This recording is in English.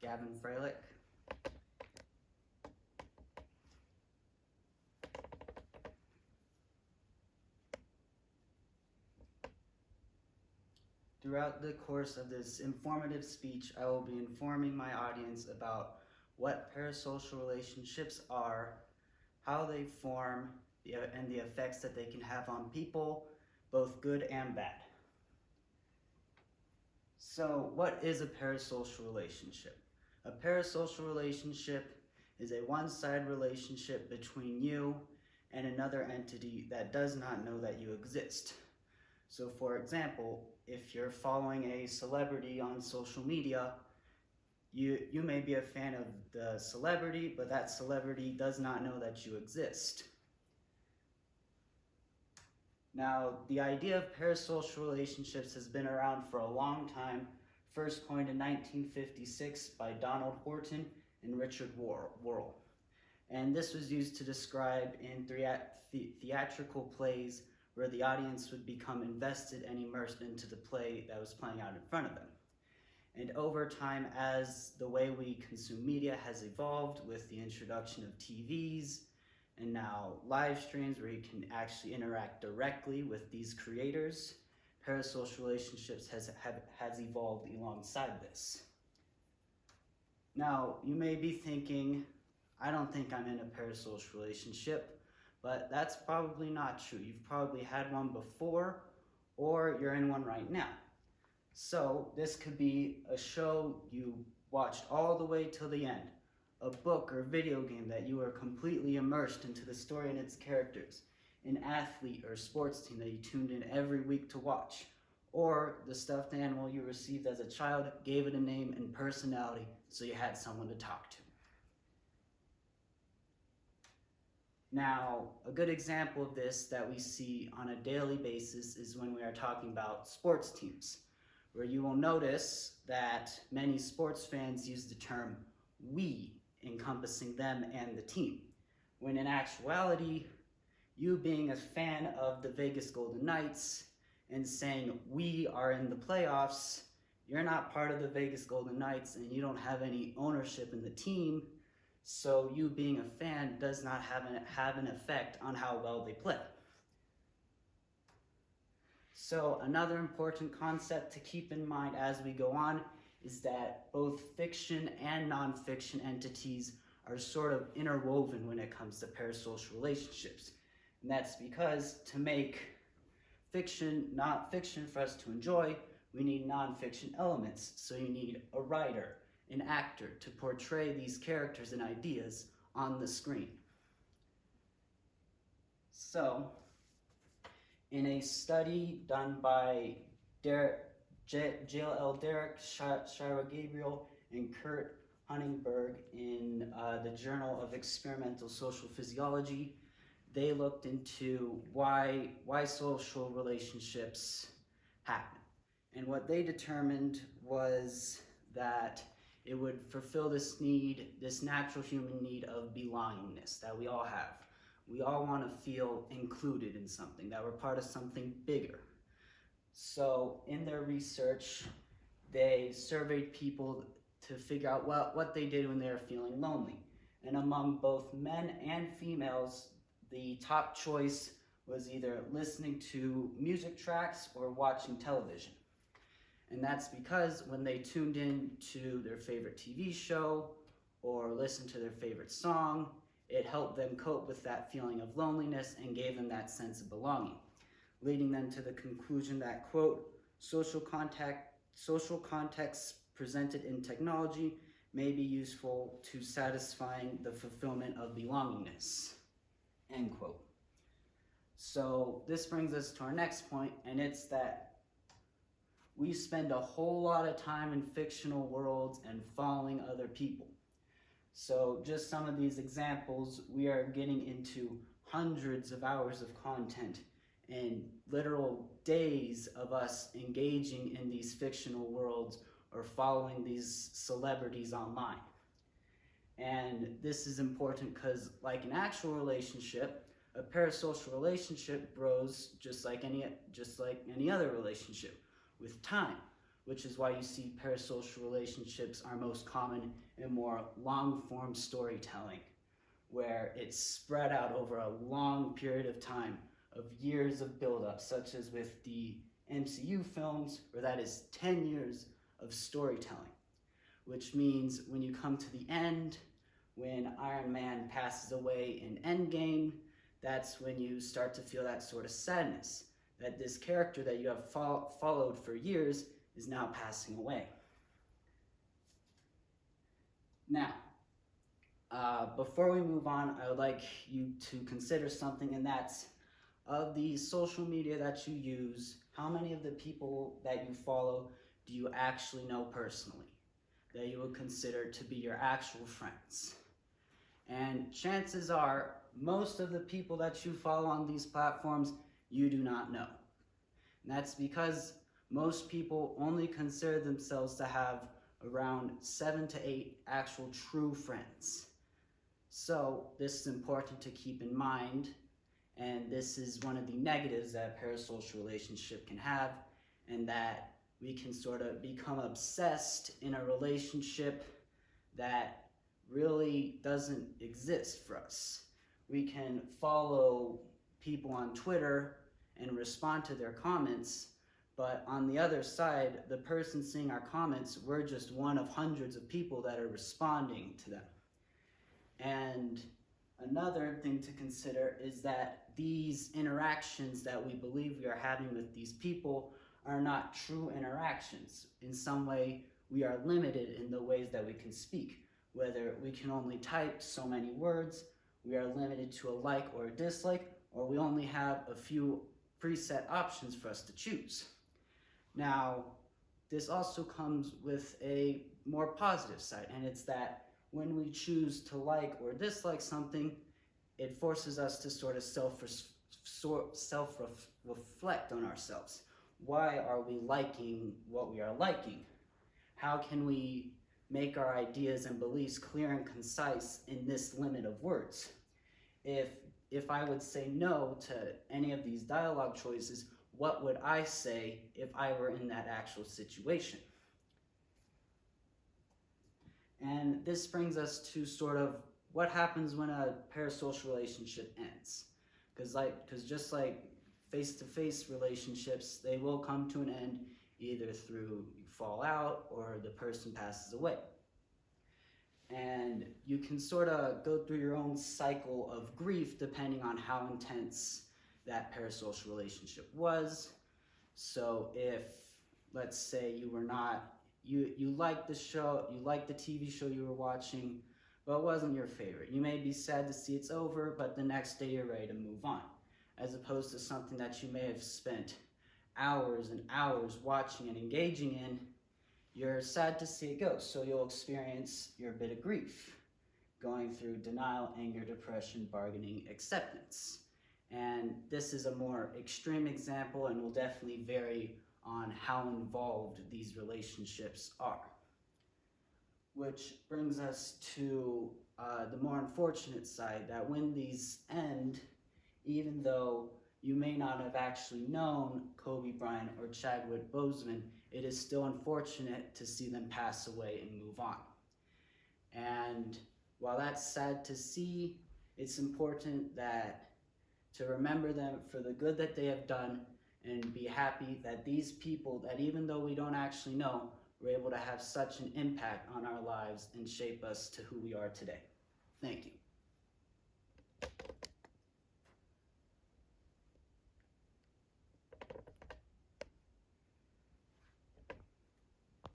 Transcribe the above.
Gavin Froehlich. Throughout the course of this informative speech, I will be informing my audience about what parasocial relationships are, how they form, and the effects that they can have on people, both good and bad. So, what is a parasocial relationship? A parasocial relationship is a one-sided relationship between you and another entity that does not know that you exist. So, for example, if you're following a celebrity on social media, you may be a fan of the celebrity, but that celebrity does not know that you exist. Now, the idea of parasocial relationships has been around for a long time, first coined in 1956 by Donald Horton and Richard Worrell. And this was used to describe in theatrical plays where the audience would become invested and immersed into the play that was playing out in front of them. And over time, as the way we consume media has evolved with the introduction of TVs, and now live streams where you can actually interact directly with these creators, parasocial relationships has evolved alongside this. Now, you may be thinking, I don't think I'm in a parasocial relationship, but that's probably not true. You've probably had one before, or you're in one right now. So this could be a show you watched all the way till the end, a book or video game that you are completely immersed into the story and its characters, an athlete or sports team that you tuned in every week to watch, or the stuffed animal you received as a child, gave it a name and personality so you had someone to talk to. Now, a good example of this that we see on a daily basis is when we are talking about sports teams, where you will notice that many sports fans use the term "we" encompassing them and the team, when in actuality, you being a fan of the Vegas Golden Knights and saying we are in the playoffs, you're not part of the Vegas Golden Knights and you don't have any ownership in the team, so you being a fan does not have an effect on how well they play. So another important concept to keep in mind as we go on is that both fiction and non-fiction entities are sort of interwoven when it comes to parasocial relationships. And that's because to make fiction not fiction for us to enjoy, we need non-fiction elements. So you need a writer, an actor to portray these characters and ideas on the screen. So, in a study done by J.L. Derrick, Shira Gabriel, and Kurt Hunningberg in the Journal of Experimental Social Physiology, they looked into why social relationships happen. And what they determined was that it would fulfill this need, this natural human need of belongingness that we all have. We all want to feel included in something, that we're part of something bigger. So in their research, they surveyed people to figure out what they did when they were feeling lonely. And among both men and females, the top choice was either listening to music tracks or watching television. And that's because when they tuned in to their favorite TV show or listened to their favorite song, it helped them cope with that feeling of loneliness and gave them that sense of belonging, leading them to the conclusion that, quote, social contexts presented in technology may be useful to satisfying the fulfillment of belongingness, end quote. So this brings us to our next point, and it's that we spend a whole lot of time in fictional worlds and following other people. So just some of these examples, we are getting into hundreds of hours of content and literal days of us engaging in these fictional worlds or following these celebrities online. And this is important because, like an actual relationship, a parasocial relationship grows just like any other relationship with time. which is why you see parasocial relationships are most common in more long-form storytelling, where it's spread out over a long period of time of years of buildup, such as with the MCU films, where that is 10 years of storytelling, which means when you come to the end, when Iron Man passes away in Endgame, that's when you start to feel that sort of sadness, that this character that you have followed for years is now passing away. Now, before we move on, I would like you to consider something, and that's, of the social media that you use, how many of the people that you follow do you actually know personally, that you would consider to be your actual friends? And chances are, most of the people that you follow on these platforms, you do not know. And that's because most people only consider themselves to have around 7 to 8 actual true friends. So this is important to keep in mind, and this is one of the negatives that a parasocial relationship can have, and that we can sort of become obsessed in a relationship that really doesn't exist for us. We can follow people on Twitter and respond to their comments, but on the other side, the person seeing our comments, we're just one of hundreds of people that are responding to them. And another thing to consider is that these interactions that we believe we are having with these people are not true interactions. In some way, we are limited in the ways that we can speak. Whether we can only type so many words, we are limited to a like or a dislike, or we only have a few preset options for us to choose. Now, this also comes with a more positive side, and it's that when we choose to like or dislike something, it forces us to sort of self-reflect on ourselves. Why are we liking what we are liking? How can we make our ideas and beliefs clear and concise in this limit of words? If I would say no to any of these dialogue choices, what would I say if I were in that actual situation? And this brings us to sort of what happens when a parasocial relationship ends. Because just like face-to-face relationships, they will come to an end either through you fall out or the person passes away. And you can sort of go through your own cycle of grief depending on how intense that parasocial relationship was. So if, let's say, you liked the show, you liked the TV show you were watching, but it wasn't your favorite. You may be sad to see it's over, but the next day you're ready to move on. As opposed to something that you may have spent hours and hours watching and engaging in, you're sad to see it go, so you'll experience your bit of grief, going through denial, anger, depression, bargaining, acceptance. And this is a more extreme example and will definitely vary on how involved these relationships are. Which brings us to the more unfortunate side, that when these end, even though you may not have actually known Kobe Bryant or Chadwick Boseman, it is still unfortunate to see them pass away and move on. And while that's sad to see, it's important to remember them for the good that they have done and be happy that these people, that even though we don't actually know, were able to have such an impact on our lives and shape us to who we are today. Thank you.